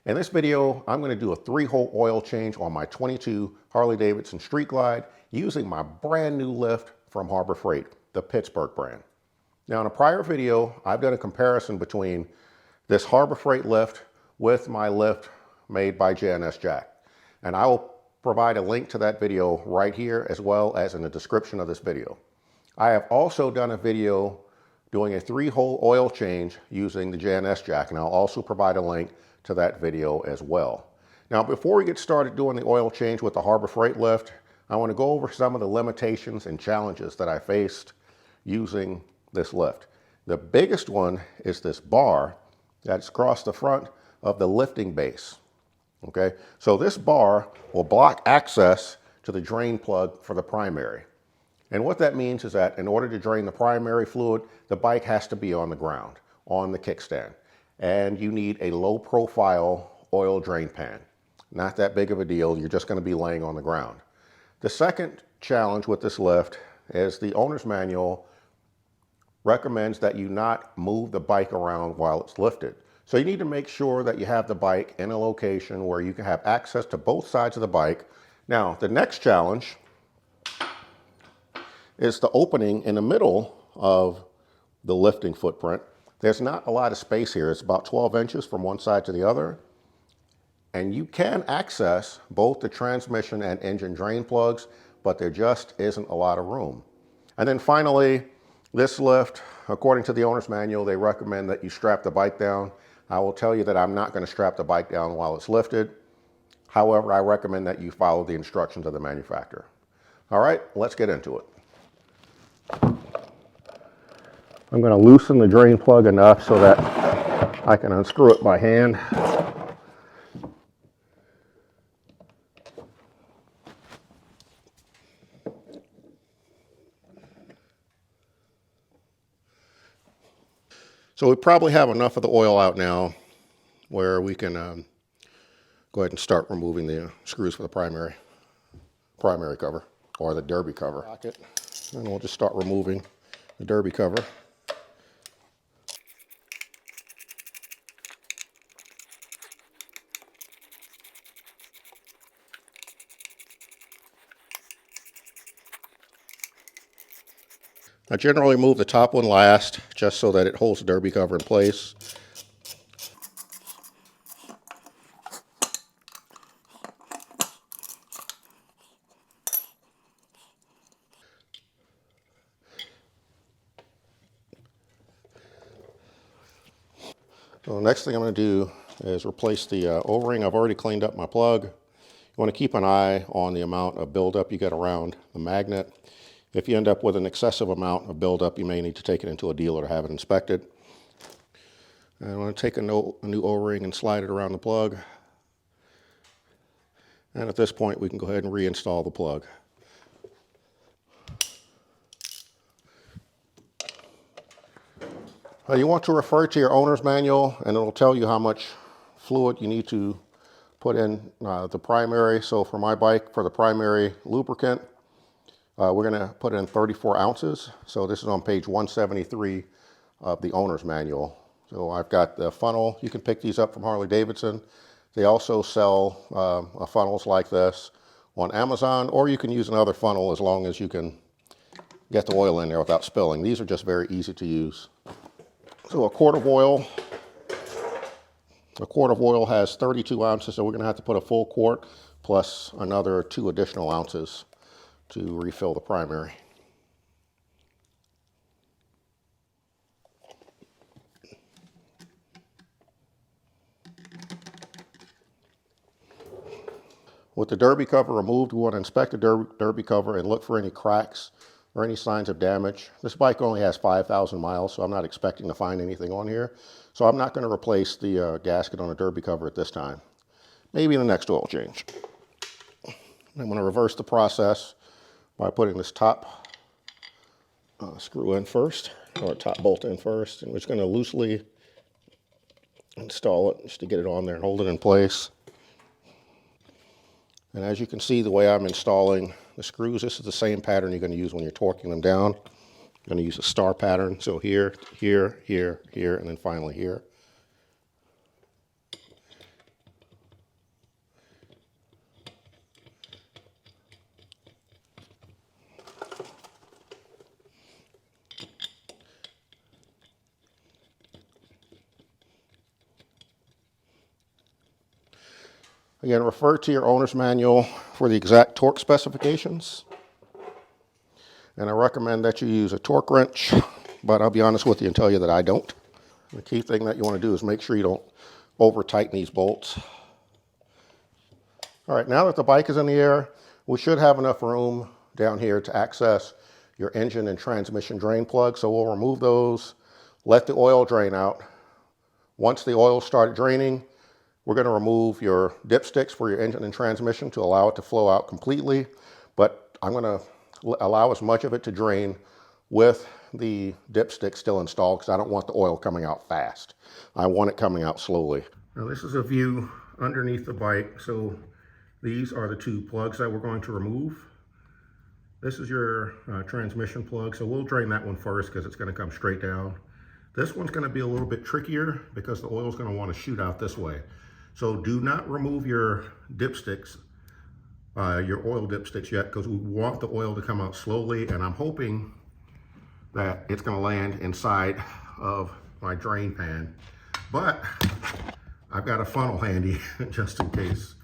In this video, I'm going to do a 3-hole oil change on my 22 Harley Davidson Street Glide using my brand new lift from Harbor Freight, the Pittsburgh brand. Now in a prior video, I've done a comparison between this Harbor Freight lift with my lift made by J&S Jack. And I will provide a link to that video right here as well as in the description of this video. I have also done a video doing a 3-hole oil change using the J&S Jack, and I'll also provide a link to that video as well. Now, before we get started doing the oil change with the Harbor Freight lift, I want to go over some of the limitations and challenges that I faced using this lift. The biggest one is this bar that's across the front of the lifting base. Okay, so this bar will block access to the drain plug for the primary. And what that means is that in order to drain the primary fluid, the bike has to be on the ground, on the kickstand. And you need a low profile oil drain pan. Not that big of a deal, you're just going to be laying on the ground. The second challenge with this lift is the owner's manual recommends that you not move the bike around while it's lifted. So you need to make sure that you have the bike in a location where you can have access to both sides of the bike. Now, the next challenge is the opening in the middle of the lifting footprint. There's not a lot of space here. It's about 12 inches from one side to the other. And you can access both the transmission and engine drain plugs, but there just isn't a lot of room. And then finally, this lift, according to the owner's manual, they recommend that you strap the bike down. I will tell you that I'm not going to strap the bike down while it's lifted. However, I recommend that you follow the instructions of the manufacturer. All right, let's get into it. I'm going to loosen the drain plug enough so that I can unscrew it by hand. So we probably have enough of the oil out now where we can go ahead and start removing the screws for the primary cover or the derby cover. And we'll just start removing the derby cover. I generally move the top one last, just so that it holds the derby cover in place. So the next thing I'm going to do is replace the O-ring. I've already cleaned up my plug. You want to keep an eye on the amount of buildup you get around the magnet. If you end up with an excessive amount of buildup, you may need to take it into a dealer to have it inspected. And I'm going to take a new O-ring and slide it around the plug. And at this point, we can go ahead and reinstall the plug. You want to refer to your owner's manual, and it'll tell you how much fluid you need to put in the primary. So for my bike, for the primary lubricant, we're going to put in 34 ounces. So this is on page 173 of the owner's manual. So I've got the funnel. You can pick these up from Harley Davidson. They also sell funnels like this on Amazon, or you can use another funnel as long as you can get the oil in there without spilling. These are just very easy to use. So a quart of oil has 32 ounces, so we're going to have to put a full quart plus another 2 additional ounces to refill the primary. With the derby cover removed, we want to inspect the derby cover and look for any cracks or any signs of damage. This bike only has 5,000 miles, so I'm not expecting to find anything on here. So I'm not going to replace the gasket on the derby cover at this time. Maybe in the next oil change. I'm going to reverse the process by putting this top screw in first, or top bolt in first, and we're just going to loosely install it just to get it on there and hold it in place. And as you can see, the way I'm installing the screws, this is the same pattern you're going to use when you're torquing them down. I'm going to use a star pattern, so here, here, here, here, and then finally here. Again, refer to your owner's manual for the exact torque specifications. And I recommend that you use a torque wrench, but I'll be honest with you and tell you that I don't. The key thing that you want to do is make sure you don't over tighten these bolts. All right, now that the bike is in the air, we should have enough room down here to access your engine and transmission drain plugs. So we'll remove those, let the oil drain out. Once the oil started draining, we're going to remove your dipsticks for your engine and transmission to allow it to flow out completely. But I'm going to allow as much of it to drain with the dipstick still installed because I don't want the oil coming out fast. I want it coming out slowly. Now this is a view underneath the bike. So these are the two plugs that we're going to remove. This is your transmission plug. So we'll drain that one first because it's going to come straight down. This one's going to be a little bit trickier because the oil is going to want to shoot out this way. So do not remove your dipsticks, your oil dipsticks yet, because we want the oil to come out slowly, and I'm hoping that it's going to land inside of my drain pan. But I've got a funnel handy just in case.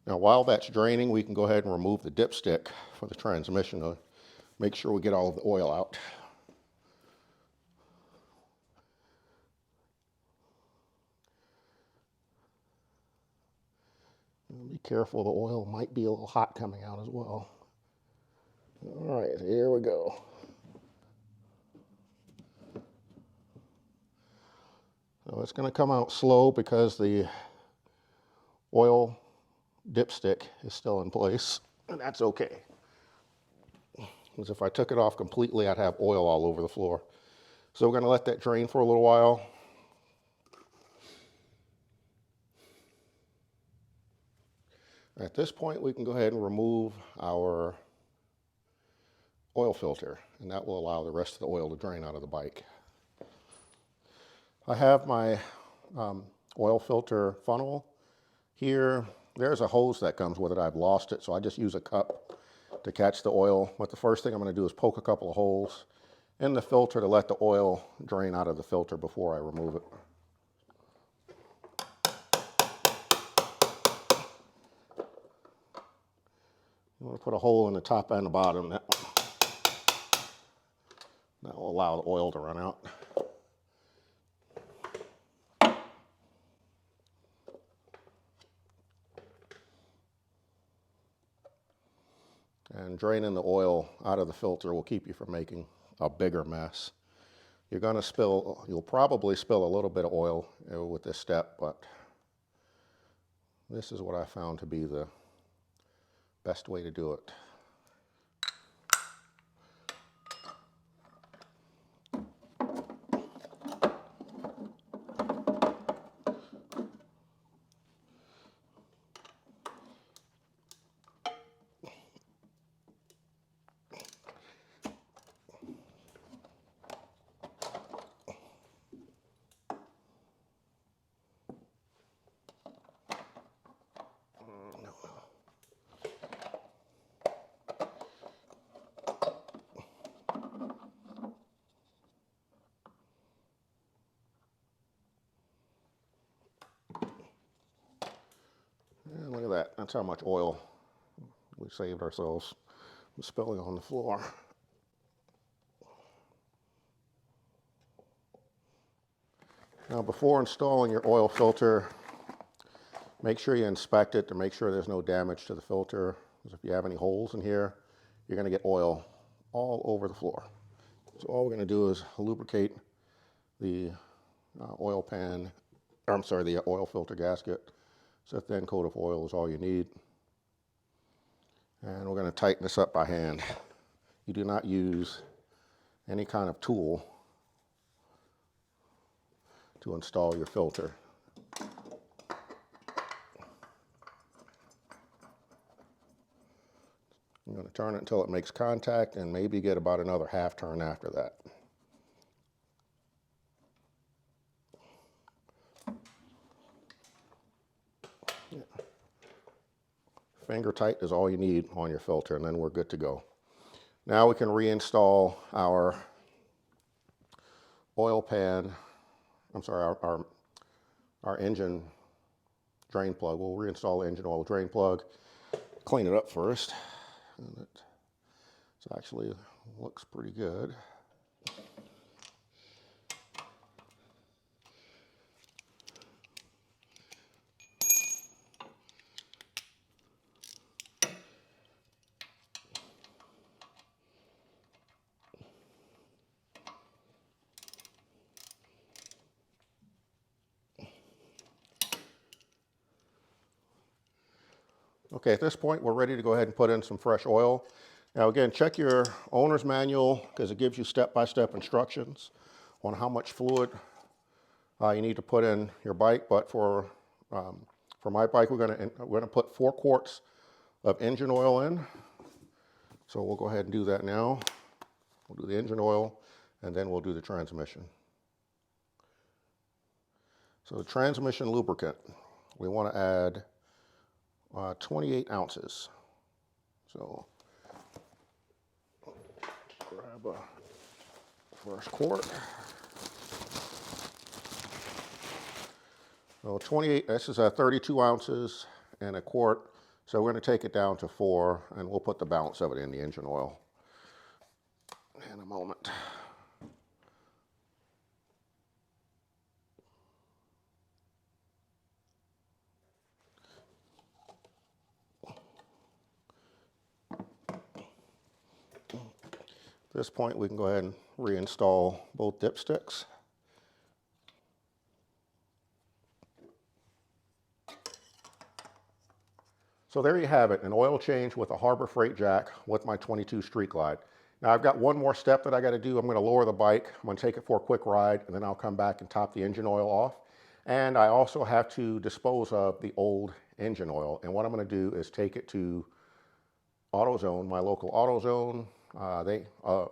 Now while that's draining, we can go ahead and remove the dipstick for the transmission to make sure we get all of the oil out. Be careful, the oil might be a little hot coming out as well. All right, here we go. So it's going to come out slow because the oil dipstick is still in place, and that's okay. Because if I took it off completely, I'd have oil all over the floor. So we're going to let that drain for a little while. At this point, we can go ahead and remove our oil filter, and that will allow the rest of the oil to drain out of the bike. I have my oil filter funnel here. There's a hose that comes with it. I've lost it, so I just use a cup to catch the oil. But the first thing I'm going to do is poke a couple of holes in the filter to let the oil drain out of the filter before I remove it. I'm going to put a hole in the top and the bottom. That will allow the oil to run out. And draining the oil out of the filter will keep you from making a bigger mess. You'll probably spill a little bit of oil with this step, but this is what I found to be the best way to do it. And look at that. That's how much oil we saved ourselves from spilling on the floor. Now, before installing your oil filter, make sure you inspect it to make sure there's no damage to the filter. Because if you have any holes in here, you're going to get oil all over the floor. So all we're going to do is lubricate the oil pan, or I'm sorry, the oil filter gasket. So a thin coat of oil is all you need. And we're going to tighten this up by hand. You do not use any kind of tool to install your filter. I'm going to turn it until it makes contact and maybe get about another half turn after that. Yeah. Finger tight is all you need on your filter, and then we're good to go. Now we can reinstall our oil pan, I'm sorry, our engine drain plug. We'll reinstall the engine oil drain plug, clean it up first. And it actually looks pretty good. Okay, at this point, we're ready to go ahead and put in some fresh oil. Now again, check your owner's manual because it gives you step-by-step instructions on how much fluid you need to put in your bike. But for my bike, we're gonna put 4 quarts of engine oil in. So we'll go ahead and do that now. We'll do the engine oil, and then we'll do the transmission. So the transmission lubricant, we want to add 28 ounces. So grab a first quart. So 28, this is 32 ounces and a quart. So we're going to take it down to 4, and we'll put the balance of it in the engine oil in a moment. At this point, we can go ahead and reinstall both dipsticks. So there you have it, an oil change with a Harbor Freight jack with my 22 Street Glide. Now I've got one more step that I got to do. I'm going to lower the bike. I'm going to take it for a quick ride, and then I'll come back and top the engine oil off. And I also have to dispose of the old engine oil. And what I'm going to do is take it to AutoZone, my local AutoZone.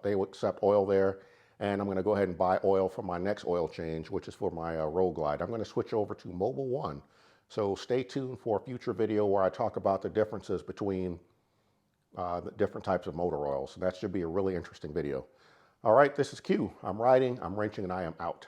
They accept oil there. And I'm going to go ahead and buy oil for my next oil change, which is for my Road Glide. I'm going to switch over to Mobil 1. So stay tuned for a future video where I talk about the differences between the different types of motor oils. So that should be a really interesting video. All right, this is Q. I'm riding, I'm wrenching, and I am out.